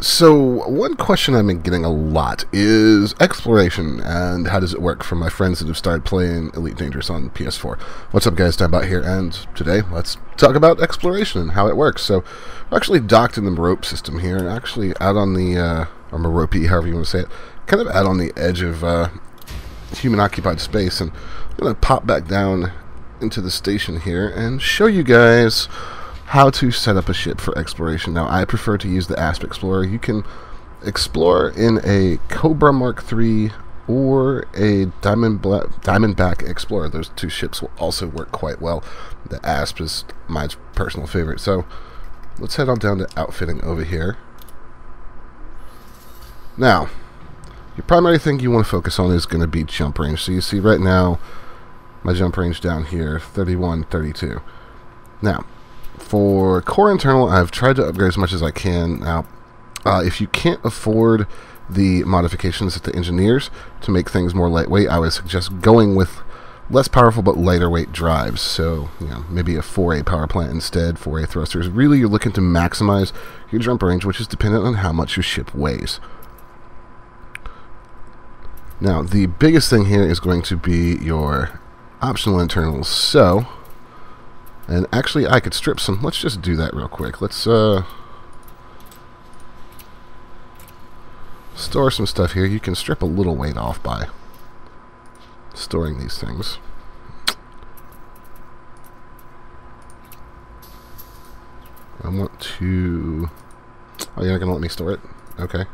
So, one question I've been getting a lot is exploration and how does it work from my friends that have started playing Elite Dangerous on PS4. What's up, guys? TimeBot here, and today let's talk about exploration and how it works. So, we're actually docked in the Merope system here, and actually out on the, or Merope, however you want to say it, kind of out on the edge of human-occupied space, and I'm going to pop back down into the station here and show you guys how to set up a ship for exploration. Now, I prefer to use the Asp Explorer. You can explore in a Cobra Mark III or a Diamondback Explorer. Those two ships will also work quite well. The Asp is my personal favorite. So let's head on down to outfitting over here. Now, your primary thing you want to focus on is going to be jump range. So you see right now my jump range down here, 31, 32. Now, for core internal, I've tried to upgrade as much as I can. Now, if you can't afford the modifications at the engineers to make things more lightweight, I would suggest going with less powerful but lighter weight drives. So, you know, maybe a 4A power plant instead, 4A thrusters. Really, you're looking to maximize your jump range, which is dependent on how much your ship weighs. Now, the biggest thing here is going to be your optional internals. So, and actually, I could strip some. Let's just do that real quick. Let's store some stuff here. You can strip a little weight off by storing these things. I want to... Oh, you're not going to let me store it? Okay.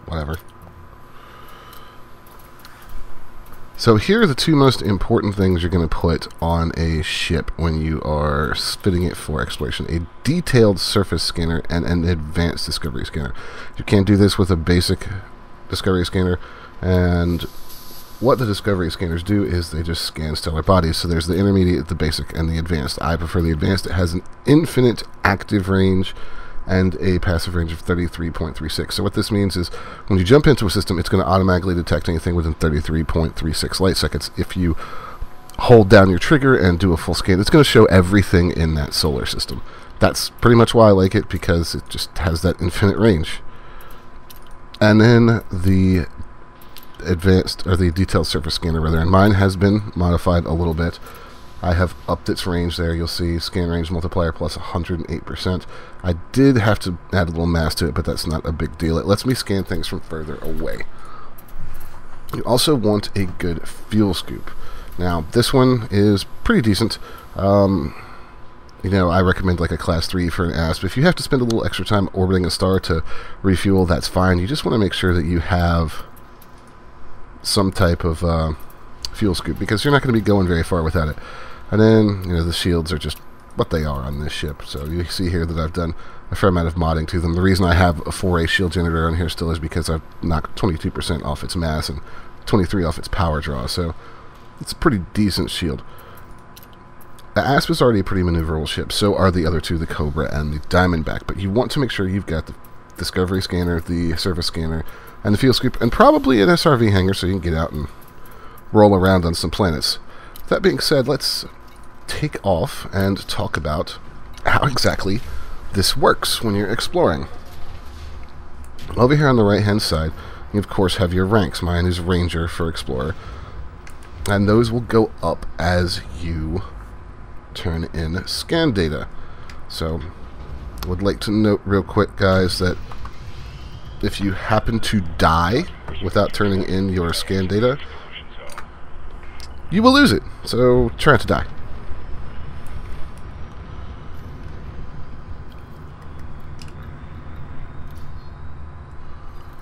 Whatever. So here are the two most important things you're going to put on a ship when you are fitting it for exploration. A detailed surface scanner and an advanced discovery scanner. You can't do this with a basic discovery scanner, and what the discovery scanners do is they just scan stellar bodies. So there's the intermediate, the basic, and the advanced. I prefer the advanced. It has an infinite active range and a passive range of 33.36. So what this means is when you jump into a system, it's going to automatically detect anything within 33.36 light seconds. If you hold down your trigger and do a full scan, it's going to show everything in that solar system. That's pretty much why I like it, because it just has that infinite range. And then the advanced, or the detailed surface scanner rather, and mine has been modified a little bit. I have upped its range there. You'll see scan range multiplier plus 108%. I did have to add a little mass to it, but that's not a big deal. It lets me scan things from further away. You also want a good fuel scoop. Now, this one is pretty decent. You know, I recommend like a class 3 for an Asp. If you have to spend a little extra time orbiting a star to refuel, that's fine. You just want to make sure that you have some type of fuel scoop, because you're not going to be going very far without it. And then, you know, the shields are just what they are on this ship. So you see here that I've done a fair amount of modding to them. The reason I have a 4A shield generator on here still is because I've knocked 22% off its mass and 23 off its power draw. So it's a pretty decent shield. The Asp is already a pretty maneuverable ship. So are the other two, the Cobra and the Diamondback. But you want to make sure you've got the discovery scanner, the surface scanner, and the fuel scoop, and probably an SRV hangar so you can get out and roll around on some planets. That being said, let's take off and talk about how exactly this works when you're exploring. Over here on the right hand side, you of course have your ranks. Mine is Ranger for Explorer, and those will go up as you turn in scan data. So I would like to note real quick, guys, that if you happen to die without turning in your scan data, you will lose it. So try not to die.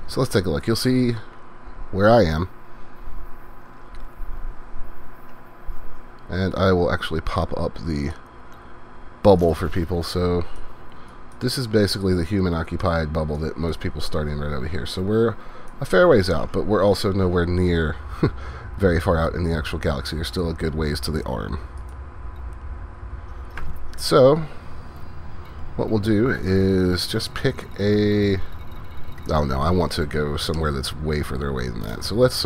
So let's take a look. You'll see where I am. And I will actually pop up the bubble for people. So this is basically the human-occupied bubble that most people start in right over here. So we're a fair ways out, but we're also nowhere near very far out in the actual galaxy. There's still a good ways to the arm. So what we'll do is just pick a... Oh no, I want to go somewhere that's way further away than that. So let's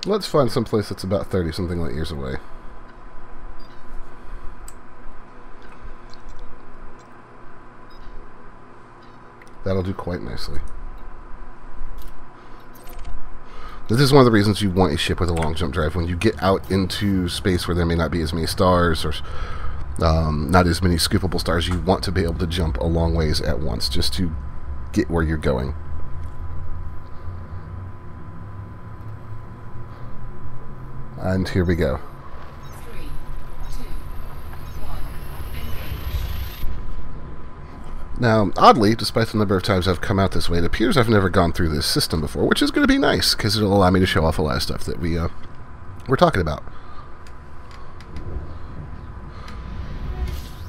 Let's find some place that's about 30-something light years away. That'll do quite nicely. This is one of the reasons you want a ship with a long jump drive. When you get out into space where there may not be as many stars or not as many scoopable stars, you want to be able to jump a long ways at once just to get where you're going. And here we go. 3, 2, 1, engage. Now, oddly, despite the number of times I've come out this way, it appears I've never gone through this system before, which is going to be nice, because it'll allow me to show off a lot of stuff that we're talking about.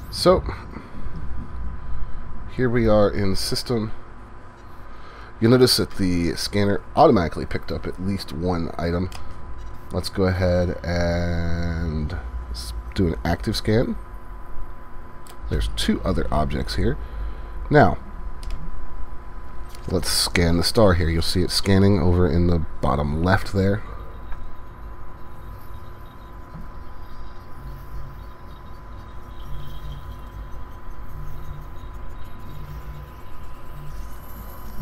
So, here we are in system. You'll notice that the scanner automatically picked up at least one item. Let's go ahead and do an active scan. There's 2 other objects here. Now, let's scan the star here. You'll see it scanning over in the bottom left there.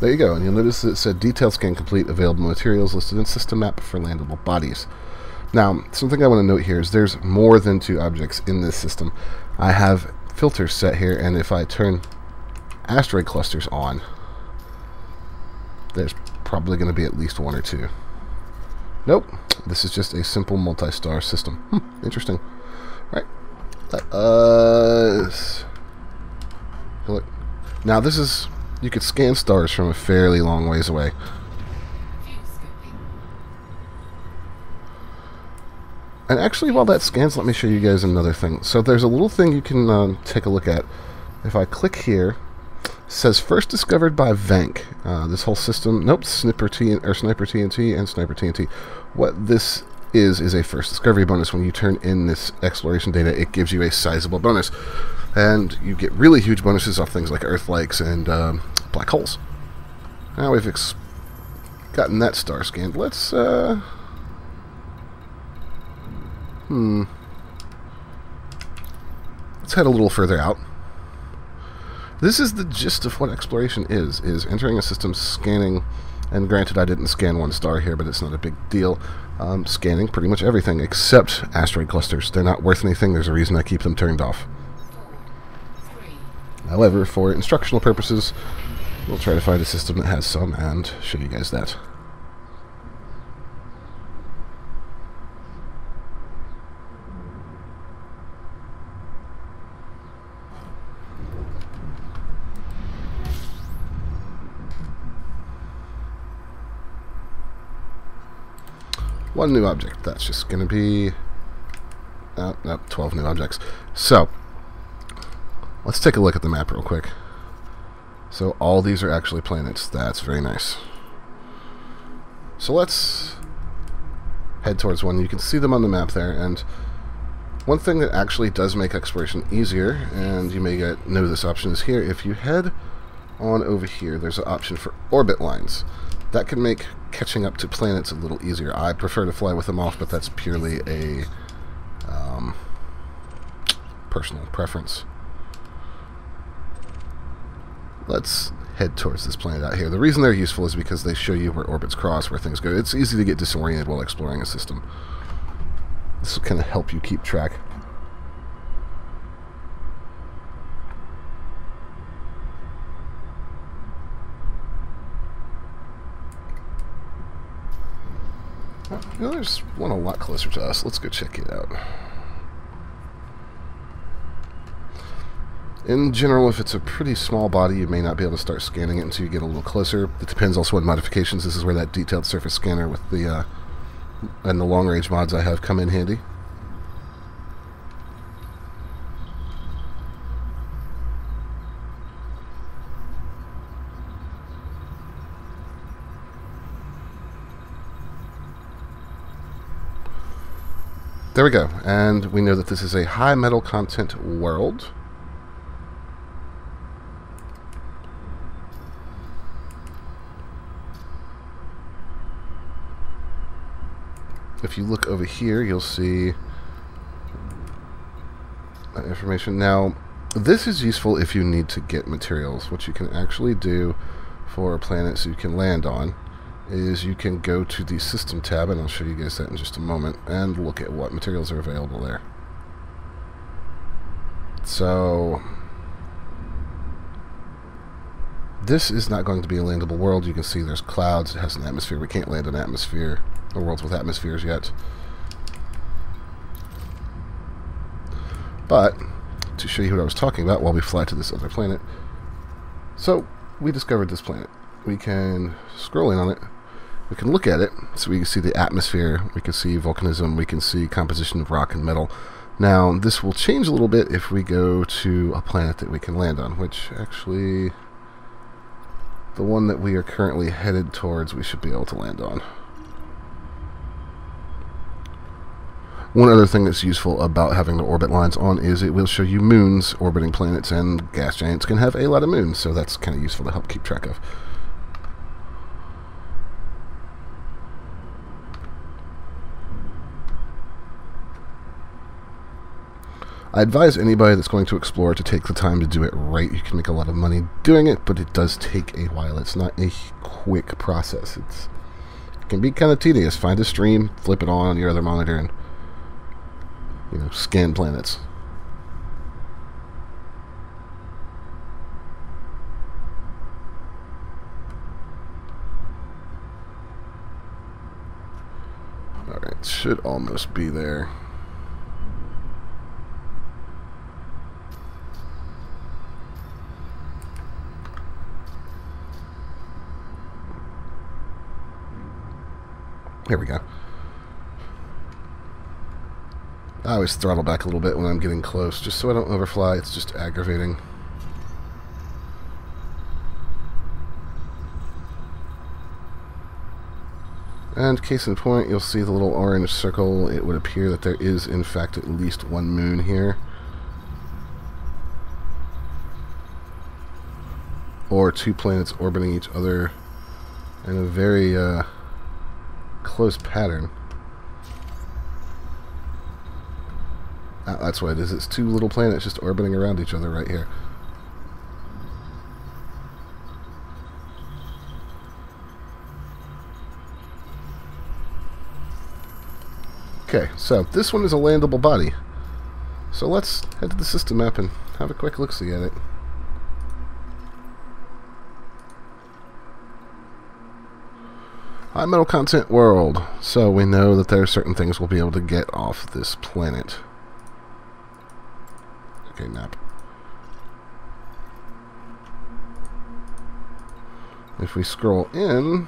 There you go, and you'll notice that it said detailed scan complete, available materials listed in system map for landable bodies. Now, something I want to note here is there's more than 2 objects in this system. I have filters set here, and if I turn asteroid clusters on, there's probably going to be at least 1 or 2. Nope, this is just a simple multi-star system. Interesting. Right. Look. Now this is, you could scan stars from a fairly long ways away. And actually, while that scans, let me show you guys another thing. So there's a little thing you can take a look at. If I click here, it says first discovered by Vank. This whole system, nope, Sniper TNT and Sniper TNT. What this is a first discovery bonus. When you turn in this exploration data, it gives you a sizable bonus. And you get really huge bonuses off things like Earth likes and black holes. Now we've gotten that star scanned. Let's let's head a little further out. This is the gist of what exploration is entering a system, scanning, and granted I didn't scan 1 star here, but it's not a big deal. Scanning pretty much everything except asteroid clusters. They're not worth anything. There's a reason I keep them turned off. 4, 3. However, for instructional purposes, we'll try to find a system that has some and show you guys that. One new object. That's just going to be... no, 12 new objects. So, let's take a look at the map real quick. So all these are actually planets. That's very nice. So let's head towards one. You can see them on the map there, and one thing that actually does make exploration easier, and you may know this option is here, if you head on over here, there's an option for orbit lines. That can make catching up to planets a little easier. I prefer to fly with them off, but that's purely a personal preference. Let's head towards this planet out here. The reason they're useful is because they show you where orbits cross, where things go. It's easy to get disoriented while exploring a system. This will kind of help you keep track. You know, there's one a lot closer to us. Let's go check it out. In general, if it's a pretty small body, you may not be able to start scanning it until you get a little closer. It depends also on modifications. This is where that detailed surface scanner with the and the long-range mods I have come in handy. There we go, and we know that this is a high metal content world. if you look over here, you'll see that information. Now, this is useful if you need to get materials. What you can actually do for planets you can land on is you can go to the System tab, and I'll show you guys that in just a moment, and look at what materials are available there. So, this is not going to be a landable world. You can see there's clouds. It has an atmosphere. We can't land an atmosphere or worlds with atmospheres yet. But to show you what I was talking about while we fly to this other planet. So, we discovered this planet. We can scroll in on it. We can look at it, so we can see the atmosphere, we can see volcanism, we can see composition of rock and metal. Now, this will change a little bit if we go to a planet that we can land on, which actually, the one that we are currently headed towards, we should be able to land on. One other thing that's useful about having the orbit lines on is it will show you moons orbiting planets, and gas giants can have a lot of moons, so that's kind of useful to help keep track of. I advise anybody that's going to explore to take the time to do it right. You can make a lot of money doing it, but it does take a while. It's not a quick process. It can be kind of tedious. Find a stream, flip it on your other monitor, and scan planets. Alright, should almost be there. Here we go. I always throttle back a little bit when I'm getting close, just so I don't overfly. It's just aggravating. And case in point, you'll see the little orange circle. It would appear that there is, in fact, at least one moon here. Or two planets orbiting each other in a very close pattern. That's what it is. It's two little planets just orbiting around each other right here. Okay, so this one is a landable body. So let's head to the system map and have a quick look-see at it. High metal content world. So we know that there are certain things we'll be able to get off this planet. Okay, map. If we scroll in,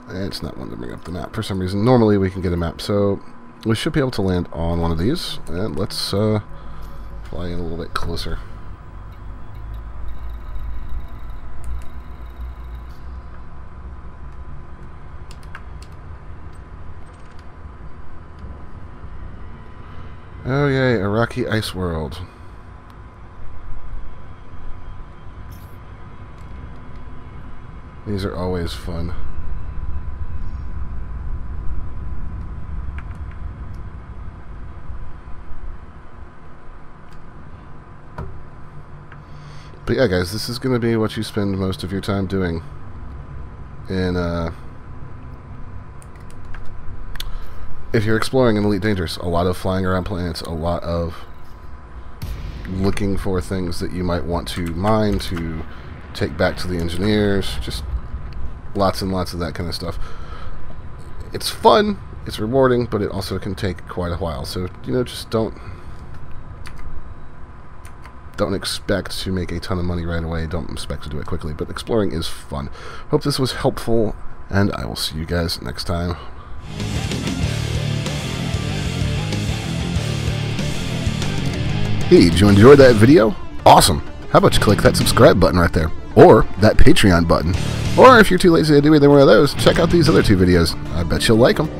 it's not one to bring up the map for some reason. Normally we can get a map, so we should be able to land on one of these. And let's fly in a little bit closer. Oh yay, a rocky ice world. These are always fun. But yeah, guys, this is going to be what you spend most of your time doing in, if you're exploring in Elite Dangerous. A lot of flying around planets, a lot of looking for things that you might want to mine, to take back to the engineers, just lots and lots of that kind of stuff. It's fun, it's rewarding, but it also can take quite a while. So, just don't expect to make a ton of money right away. Don't expect to do it quickly, but exploring is fun. Hope this was helpful, and I will see you guys next time. Hey, did you enjoy that video? Awesome! How about you click that subscribe button right there, or that Patreon button. Or if you're too lazy to do either one of those, check out these other two videos. I bet you'll like them.